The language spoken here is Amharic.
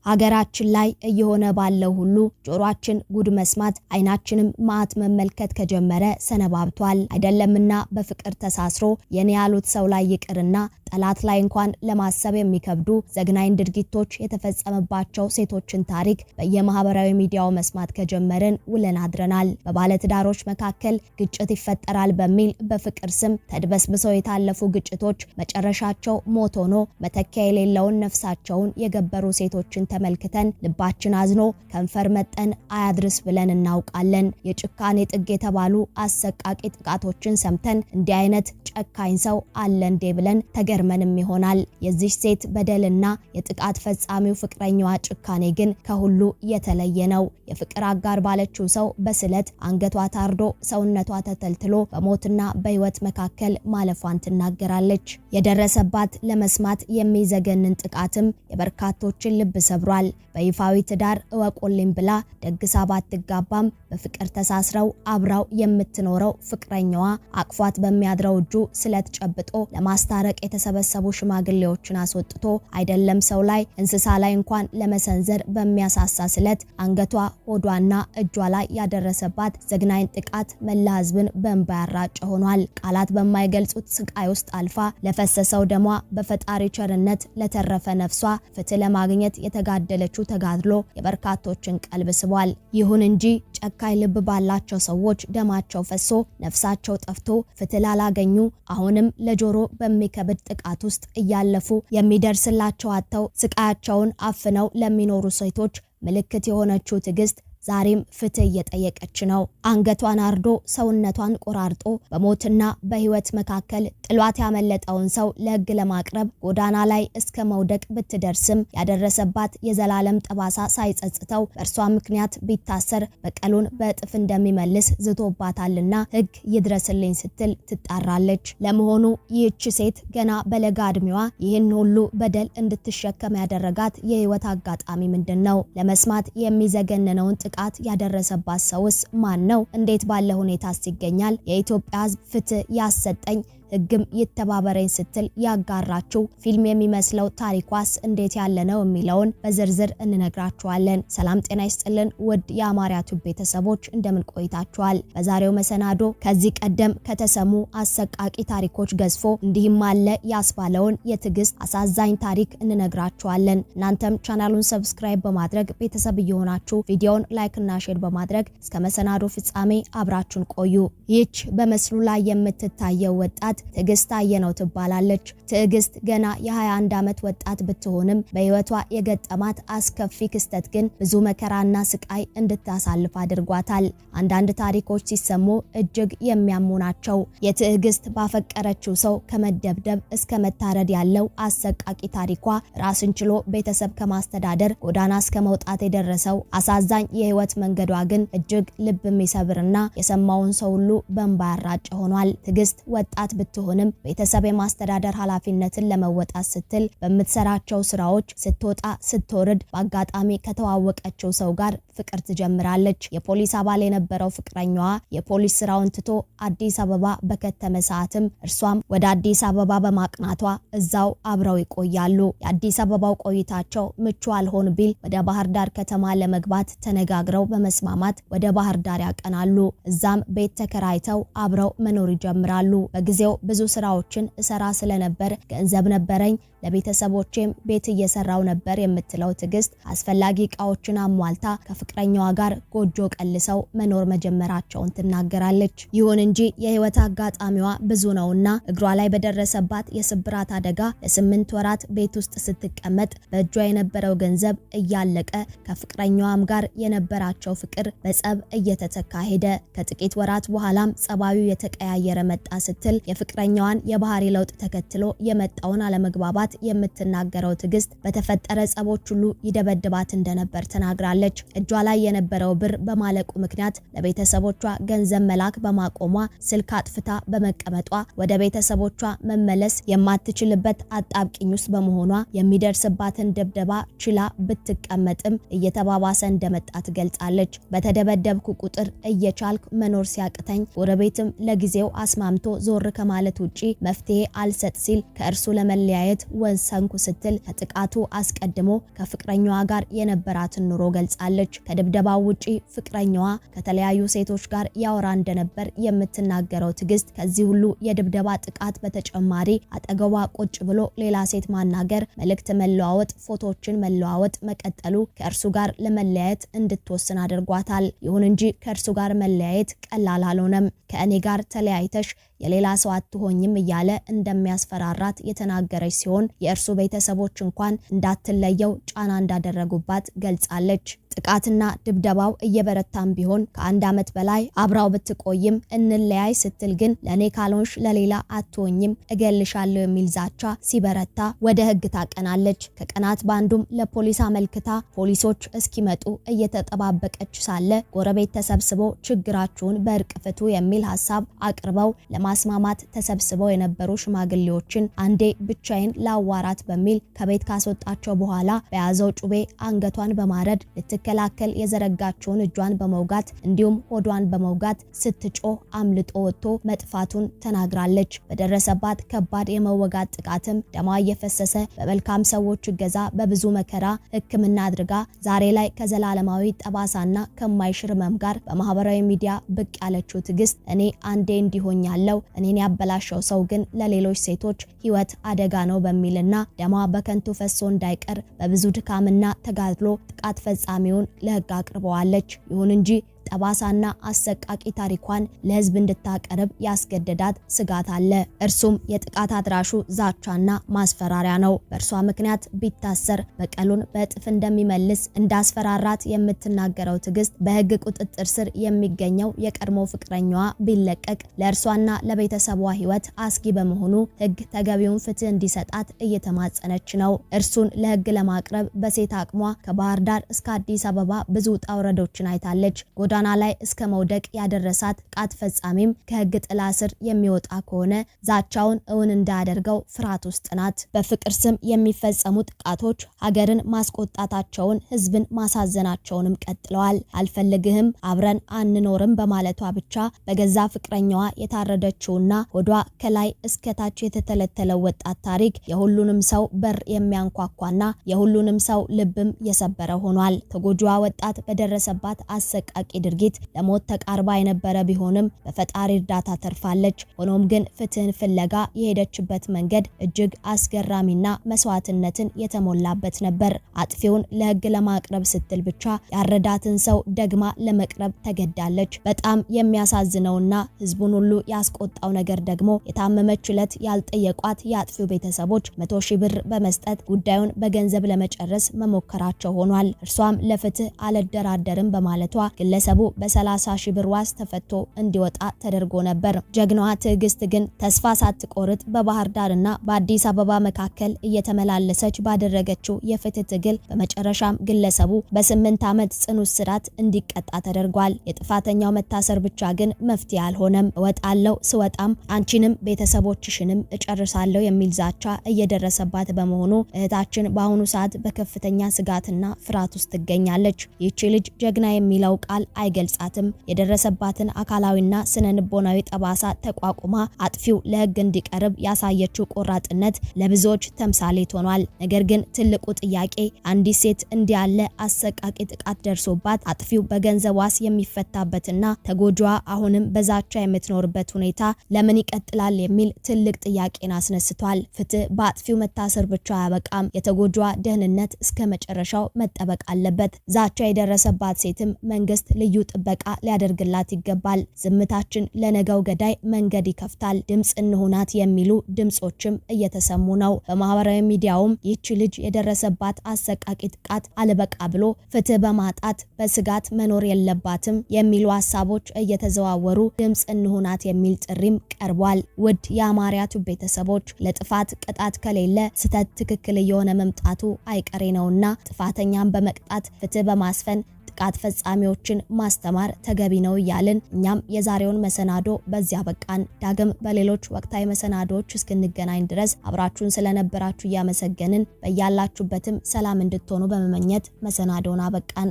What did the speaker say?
ሀገራችን ላይ እየሆነ ባለው ሁሉ ጆሮአችን ጉድ መስማት አይናችንም ማአት መመልከት ከጀመረ ሰነባብቷል። አይደለምና በፍቅር ተሳስሮ የኔ ያሉት ሰው ላይ ይቅርና ጠላት ላይ እንኳን ለማሰብ የሚከብዱ ዘግናኝ ድርጊቶች የተፈጸመባቸው ሴቶችን ታሪክ በየማህበራዊ ሚዲያው መስማት ከጀመርን ውለን አድረናል። በባለትዳሮች መካከል ግጭት ይፈጠራል በሚል በፍቅር ስም ተድበስብሰው የታለፉ ግጭቶች መጨረሻቸው ሞት ሆኖ መተኪያ የሌለውን ነፍሳቸውን የገበሩ ሴቶችን ተመልክተን ልባችን አዝኖ ከንፈር መጠን አያድርስ ብለን እናውቃለን። የጭካኔ ጥግ የተባሉ አሰቃቂ ጥቃቶችን ሰምተን እንዲህ አይነት ጨካኝ ሰው አለ እንዴ ብለን ተገርመንም ይሆናል። የዚህ ሴት በደልና የጥቃት ፈጻሚው ፍቅረኛዋ ጭካኔ ግን ከሁሉ የተለየ ነው። የፍቅር አጋር ባለችው ሰው በስለት አንገቷ ታርዶ ሰውነቷ ተተልትሎ በሞትና በህይወት መካከል ማለፏን ትናገራለች። የደረሰባት ለመስማት የሚዘገንን ጥቃትም የበርካቶችን ልብ ሰብሯል። በይፋዊ ትዳር እወቁልኝ ብላ ደግሳ ባትጋባም በፍቅር ተሳስረው አብራው የምትኖረው ፍቅረኛዋ አቅፏት በሚያድረው እጁ ስለት ጨብጦ ለማስታረቅ የተሰበሰቡ ሽማግሌዎችን አስወጥቶ አይደለም ሰው ላይ እንስሳ ላይ እንኳን ለመሰንዘር በሚያሳሳ ስለት አንገቷ ሆዷና እጇ ላይ ያደረሰባት ዘግናኝ ጥቃት መላ ህዝብን በእንባ ያራጨ ሆኗል። ቃላት በማይገልጹት ስቃይ ውስጥ አልፋ ለፈሰሰው ደሟ በፈጣሪ ቸርነት ለተረፈ ነፍሷ ፍትህ ለማግኘት የተጋደለችው ተጋድሎ የበርካቶችን ቀልብ ስቧል። ይሁን እንጂ ጨካኝ ልብ ባላቸው ሰዎች ደማቸው ፈሶ ነፍሳቸው ጠፍቶ ፍትህ ላላገኙ አሁንም ለጆሮ በሚከብድ ጥቃት ውስጥ እያለፉ የሚደርስላቸው አጥተው ስቃያቸውን አፍነው ለሚኖሩ ሴቶች ምልክት የሆነችው ትዕግስት ዛሬም ፍትህ እየጠየቀች ነው። አንገቷን አርዶ ሰውነቷን ቆራርጦ በሞትና በህይወት መካከል ጥሏት ያመለጠውን ሰው ለህግ ለማቅረብ ጎዳና ላይ እስከ መውደቅ ብትደርስም ያደረሰባት የዘላለም ጠባሳ ሳይጸጽተው በእርሷ ምክንያት ቢታሰር በቀሉን በእጥፍ እንደሚመልስ ዝቶባታልና ህግ ይድረስልኝ ስትል ትጣራለች። ለመሆኑ ይህች ሴት ገና በለጋ እድሜዋ ይህን ሁሉ በደል እንድትሸከም ያደረጋት የህይወት አጋጣሚ ምንድነው? ለመስማት የሚዘገነነውን ጥቃት ያደረሰባት ሰውስ ማን ነው? እንዴት ባለ ሁኔታስ ይገኛል? የኢትዮጵያ ህዝብ ፍትህ ያሰጠኝ ህግም ይተባበረኝ ስትል ያጋራችው ፊልም የሚመስለው ታሪኳስ እንዴት ያለ ነው የሚለውን በዝርዝር እንነግራችኋለን። ሰላም ጤና ይስጥልን ውድ የአማርያ ቲዩብ ቤተሰቦች እንደምን ቆይታችኋል? በዛሬው መሰናዶ ከዚህ ቀደም ከተሰሙ አሰቃቂ ታሪኮች ገዝፎ እንዲህም አለ ያስባለውን የትዕግስት አሳዛኝ ታሪክ እንነግራችኋለን። እናንተም ቻናሉን ሰብስክራይብ በማድረግ ቤተሰብ እየሆናችሁ ቪዲዮውን ላይክ እና ሼር በማድረግ እስከ መሰናዶ ፍጻሜ አብራችሁን ቆዩ። ይህች በመስሉ ላይ የምትታየው ወጣት ትዕግስት አየነው ትባላለች። ትዕግስት ገና የ21 ዓመት ወጣት ብትሆንም በህይወቷ የገጠማት አስከፊ ክስተት ግን ብዙ መከራና ስቃይ እንድታሳልፍ አድርጓታል። አንዳንድ ታሪኮች ሲሰሙ እጅግ የሚያሙ ናቸው። የትዕግስት ባፈቀረችው ሰው ከመደብደብ እስከ መታረድ ያለው አሰቃቂ ታሪኳ ራስን ችሎ ቤተሰብ ከማስተዳደር ጎዳና እስከ መውጣት የደረሰው አሳዛኝ የህይወት መንገዷ ግን እጅግ ልብ የሚሰብርና የሰማውን ሰው ሁሉ በእንባ ያራጨ ሆኗል። ትዕግስት ወጣት ብትሆንም ቤተሰብ የማስተዳደር ኃላፊነትን ለመወጣት ስትል በምትሰራቸው ስራዎች ስትወጣ ስትወርድ በአጋጣሚ ከተዋወቀችው ሰው ጋር ፍቅር ትጀምራለች። የፖሊስ አባል የነበረው ፍቅረኛዋ የፖሊስ ስራውን ትቶ አዲስ አበባ በከተመ ሰዓትም እርሷም ወደ አዲስ አበባ በማቅናቷ እዛው አብረው ይቆያሉ። የአዲስ አበባው ቆይታቸው ምቹ አልሆን ቢል ወደ ባህር ዳር ከተማ ለመግባት ተነጋግረው በመስማማት ወደ ባህር ዳር ያቀናሉ። እዛም ቤት ተከራይተው አብረው መኖር ይጀምራሉ። በጊዜው ብዙ ስራዎችን እሰራ ስለነበር ገንዘብ ነበረኝ፣ ለቤተሰቦቼም ቤት እየሰራው ነበር የምትለው ትዕግስት አስፈላጊ እቃዎችን አሟልታ ከፍቅረኛዋ ጋር ጎጆ ቀልሰው መኖር መጀመራቸውን ትናገራለች። ይሁን እንጂ የህይወት አጋጣሚዋ ብዙ ነውና እግሯ ላይ በደረሰባት የስብራት አደጋ ለ8 ወራት ቤት ውስጥ ስትቀመጥ በእጇ የነበረው ገንዘብ እያለቀ ከፍቅረኛዋም ጋር የነበራቸው ፍቅር በጸብ እየተተካ ሄደ። ከጥቂት ወራት በኋላም ጸባዩ የተቀያየረ መጣ ስትል የፍቅረኛዋን የባህሪ ለውጥ ተከትሎ የመጣውን አለመግባባት የምትናገረው ትዕግስት በተፈጠረ ጸቦች ሁሉ ይደበድባት እንደነበር ተናግራለች። እጇ ላይ የነበረው ብር በማለቁ ምክንያት ለቤተሰቦቿ ገንዘብ መላክ በማቆሟ ስልክ አጥፍታ በመቀመጧ ወደ ቤተሰቦቿ መመለስ የማትችልበት አጣብቂኝ ውስጥ በመሆኗ የሚደርስባትን ድብደባ ችላ ብትቀመጥም እየተባባሰ እንደመጣ ትገልጻለች። በተደበደብኩ ቁጥር እየቻልኩ መኖር ሲያቅተኝ ጎረቤትም ለጊዜው አስማምቶ ዞር ከማለት ውጪ መፍትሄ አልሰጥ ሲል ከእርሱ ለመለያየት ወሰንኩ ስትል ከጥቃቱ አስቀድሞ ከፍቅረኛዋ ጋር የነበራትን ኑሮ ገልጻለች። ከድብደባው ውጪ ፍቅረኛዋ ከተለያዩ ሴቶች ጋር ያወራ እንደነበር የምትናገረው ትዕግስት ከዚህ ሁሉ የድብደባ ጥቃት በተጨማሪ አጠገቧ ቁጭ ብሎ ሌላ ሴት ማናገር፣ መልእክት መለዋወጥ፣ ፎቶዎችን መለዋወጥ መቀጠሉ ከእርሱ ጋር ለመለያየት እንድትወስን አድርጓታል። ይሁን እንጂ ከእርሱ ጋር መለያየት ቀላል አልሆነም። ከእኔ ጋር ተለያይተሽ የሌላ ሰው አትሆኝም እያለ እንደሚያስፈራራት የተናገረች ሲሆን የእርሱ ቤተሰቦች እንኳን እንዳትለየው ጫና እንዳደረጉባት ገልጻለች። ጥቃትና ድብደባው እየበረታም ቢሆን ከአንድ ዓመት በላይ አብራው ብትቆይም እንለያይ ስትል ግን ለኔ ካልሆንሽ ለሌላ አትሆኝም እገልሻለሁ የሚል ዛቻ ሲበረታ ወደ ሕግ ታቀናለች። ከቀናት ባንዱም ለፖሊስ አመልክታ ፖሊሶች እስኪመጡ እየተጠባበቀች ሳለ ጎረቤት ተሰብስቦ ችግራችሁን በእርቅ ፍቱ የሚል ሐሳብ አቅርበው ለማስማማት ተሰብስበው የነበሩ ሽማግሌዎችን አንዴ ብቻዬን ላዋራት በሚል ከቤት ካስወጣቸው በኋላ በያዘው ጩቤ አንገቷን በማረድ ልትከላከል የዘረጋቸውን እጇን በመውጋት እንዲሁም ሆዷን በመውጋት ስትጮህ አምልጦ ወጥቶ መጥፋቱን ተናግራለች። በደረሰባት ከባድ የመወጋት ጥቃትም ደሟ እየፈሰሰ በመልካም ሰዎች እገዛ በብዙ መከራ ሕክምና አድርጋ ዛሬ ላይ ከዘላለማዊ ጠባሳና ከማይሽር ህመም ጋር በማህበራዊ ሚዲያ ብቅ ያለችው ትዕግስት እኔ አንዴ እንዲሆኛለው እኔን ያበላሸው ሰው ግን ለሌሎች ሴቶች ህይወት አደጋ ነው በሚልና ደሟ በከንቱ ፈሶ እንዳይቀር በብዙ ድካምና ተጋድሎ ጥቃት ፈጻሚውን ለህግ አቅርበዋለች። ይሁን እንጂ ጠባሳና አሰቃቂ ታሪኳን ለህዝብ እንድታቀርብ ያስገደዳት ስጋት አለ። እርሱም የጥቃት አድራሹ ዛቻና ማስፈራሪያ ነው። በእርሷ ምክንያት ቢታሰር በቀሉን በእጥፍ እንደሚመልስ እንዳስፈራራት የምትናገረው ትዕግስት በህግ ቁጥጥር ስር የሚገኘው የቀድሞ ፍቅረኛዋ ቢለቀቅ ለእርሷና ለቤተሰቧ ህይወት አስጊ በመሆኑ ህግ ተገቢውን ፍትህ እንዲሰጣት እየተማጸነች ነው። እርሱን ለህግ ለማቅረብ በሴት አቅሟ ከባህር ዳር እስከ አዲስ አበባ ብዙ ውጣ ውረዶችን አይታለች። ጎዳና ላይ እስከ መውደቅ ያደረሳት ጥቃት ፈጻሚም ከህግ ጥላ ስር የሚወጣ ከሆነ ዛቻውን እውን እንዳያደርገው ፍርሃት ውስጥ ናት። በፍቅር ስም የሚፈጸሙ ጥቃቶች ሀገርን ማስቆጣታቸውን ህዝብን ማሳዘናቸውንም ቀጥለዋል። አልፈልግህም አብረን አንኖርም በማለቷ ብቻ በገዛ ፍቅረኛዋ የታረደችውና ሆዷ ከላይ እስከ ታች የተተለተለው ወጣት ታሪክ የሁሉንም ሰው በር የሚያንኳኳና የሁሉንም ሰው ልብም የሰበረ ሆኗል። ተጎጂዋ ወጣት በደረሰባት አሰቃቂ ድርጊት ለሞት ተቃርባ የነበረ ቢሆንም በፈጣሪ እርዳታ ተርፋለች። ሆኖም ግን ፍትህን ፍለጋ የሄደችበት መንገድ እጅግ አስገራሚና መስዋዕትነትን የተሞላበት ነበር። አጥፊውን ለህግ ለማቅረብ ስትል ብቻ ያረዳትን ሰው ደግማ ለመቅረብ ተገዳለች። በጣም የሚያሳዝነውና ህዝቡን ሁሉ ያስቆጣው ነገር ደግሞ የታመመች ዕለት ያልጠየቋት የአጥፊው ቤተሰቦች 100,000 ብር በመስጠት ጉዳዩን በገንዘብ ለመጨረስ መሞከራቸው ሆኗል። እርሷም ለፍትህ አልደራደርም በማለቷ ግለሰቡ በ30,000 ብር ዋስ ተፈቶ እንዲወጣ ተደርጎ ነበር። ጀግናዋ ትዕግስት ግን ተስፋ ሳትቆርጥ በባህር ዳርና በአዲስ አበባ መካከል እየተመላለሰች ባደረገችው የፍትህ ትግል በመጨረሻም ግለሰቡ በ8 ዓመት ጽኑ እስራት እንዲቀጣ ተደርጓል። የጥፋተኛው መታሰር ብቻ ግን መፍትሄ አልሆነም። እወጣለሁ፣ ስወጣም አንቺንም ቤተሰቦችሽንም እጨርሳለሁ የሚል ዛቻ እየደረሰባት በመሆኑ እህታችን በአሁኑ ሰዓት በከፍተኛ ስጋትና ፍርሃት ውስጥ ትገኛለች። ይህች ልጅ ጀግና የሚለው ቃል አይገልጻትም። የደረሰባትን አካላዊና ስነ ልቦናዊ ጠባሳ ተቋቁማ አጥፊው ለህግ እንዲቀርብ ያሳየችው ቆራጥነት ለብዙዎች ተምሳሌት ሆኗል። ነገር ግን ትልቁ ጥያቄ አንዲት ሴት እንዲያለ አሰቃቂ ጥቃት ደርሶባት አጥፊው በገንዘብ ዋስ የሚፈታበትና ተጎጂዋ አሁንም በዛቻ የምትኖርበት ሁኔታ ለምን ይቀጥላል የሚል ትልቅ ጥያቄን አስነስቷል። ፍትህ በአጥፊው መታሰር ብቻ አያበቃም። የተጎጂዋ ደህንነት እስከ መጨረሻው መጠበቅ አለበት። ዛቻ የደረሰባት ሴትም መንግስት ልዩ ጥበቃ ሊያደርግላት ይገባል። ዝምታችን ለነገው ገዳይ መንገድ ይከፍታል። ድምጽ እንሆናት የሚሉ ድምጾችም እየተሰሙ ነው። በማህበራዊ ሚዲያውም ይህች ልጅ የደረሰባት አሰቃቂ ጥቃት አልበቃ ብሎ ፍትህ በማጣት በስጋት መኖር የለባትም የሚሉ ሀሳቦች እየተዘዋወሩ ድምጽ እንሆናት የሚል ጥሪም ቀርቧል። ውድ የአማርያቱ ቤተሰቦች ለጥፋት ቅጣት ከሌለ ስተት ትክክል እየሆነ መምጣቱ አይቀሬ ነውና ጥፋተኛን በመቅጣት ፍትህ በማስፈን ጥቃት ፈጻሚዎችን ማስተማር ተገቢ ነው እያልን እኛም የዛሬውን መሰናዶ በዚያ በቃን። ዳግም በሌሎች ወቅታዊ መሰናዶዎች እስክንገናኝ ድረስ አብራችሁን ስለነበራችሁ እያመሰገንን በያላችሁበትም ሰላም እንድትሆኑ በመመኘት መሰናዶውን አበቃን።